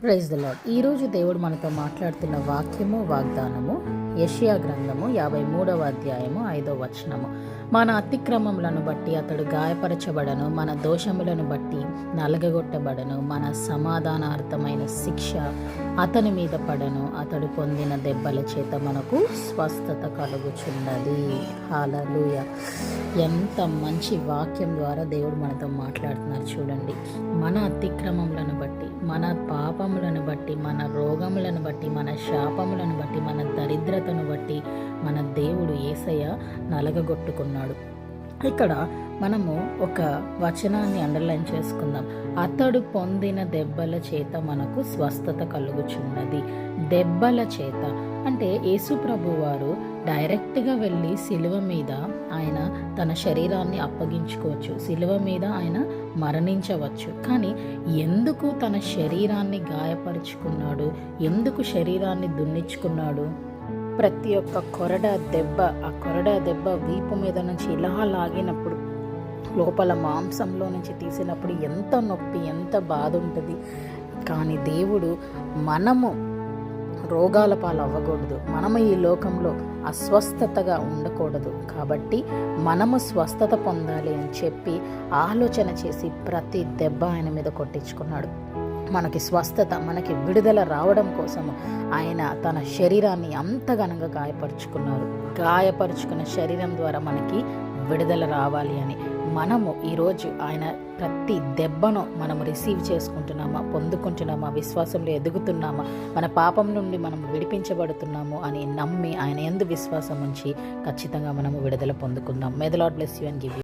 Praise the lord. ఈరోజు దేవుడు మనతో మాట్లాడుతున్న వాక్యము వాగ్దానము యెషయా గ్రంథము 53వ అధ్యాయము 5వ వచనము. మన అతిక్రమములను బట్టి అతడు గాయపరచబడను, మన దోషములను బట్టి నలగగొట్టబడను, మన సమాధానార్థమైన శిక్ష అతని మీద పడను, అతడు పొందిన దెబ్బల చేత మనకు స్వస్థత కలుగుచున్నది. హల్లెలూయా. ఎంత మంచి వాక్యం ద్వారా దేవుడు మనతో మాట్లాడుతున్నారు చూడండి. మన అతిక్రమములను బట్టి, మన పాపములను బట్టి, మన రోగములను బట్టి, మన శాపములను బట్టి, మన దరిద్రతను బట్టి మన దేవుడు యేసయ్య నలగగొట్టుకున్నాడు. ఇక్కడ మనము ఒక వచనాన్ని అండర్లైన్ చేసుకుందాం. అతడు పొందిన దెబ్బల చేత మనకు స్వస్థత కలుగుచున్నది. దెబ్బల చేత అంటే యేసు ప్రభు వారు డైరెక్ట్గా వెళ్ళి సిలువ మీద ఆయన తన శరీరాన్ని అప్పగించుకోవచ్చు, సిలువ మీద ఆయన మరణించవచ్చు. కానీ ఎందుకు తన శరీరాన్ని గాయపరుచుకున్నాడు, ఎందుకు శరీరాన్ని దున్నించుకున్నాడు? ప్రతి ఒక్క కొరడా దెబ్బ వీపు మీద నుంచి ఇలా లాగినప్పుడు, లోపల మాంసంలో నుంచి తీసినప్పుడు ఎంత నొప్పి, ఎంత బాధ ఉంటుంది. కానీ దేవుడు మనము రోగాల పాలు అవ్వకూడదు, మనము ఈ లోకంలో అస్వస్థతగా ఉండకూడదు. కాబట్టి మనము స్వస్థత పొందాలి అని చెప్పి ఆలోచన చేసి ప్రతి దెబ్బ ఆయన మీద కొట్టించుకున్నాడు. మనకి స్వస్థత, మనకి విడుదల రావడం కోసము ఆయన తన శరీరాన్ని అంతగనంగా గాయపరుచుకున్న శరీరం ద్వారా మనకి విడుదల రావాలి అని మనము ఈరోజు ఆయన ప్రతి దెబ్బను మనము రిసీవ్ చేసుకుంటున్నామా, పొందుకుంటున్నామా, విశ్వాసంలో ఎదుగుతున్నామా, మన పాపం నుండి మనం విడిపించబడుతున్నాము అని నమ్మి ఆయన యందు విశ్వాసం ఉంచి ఖచ్చితంగా మనము విడుదల పొందుకుందాం. May the Lord bless you and give you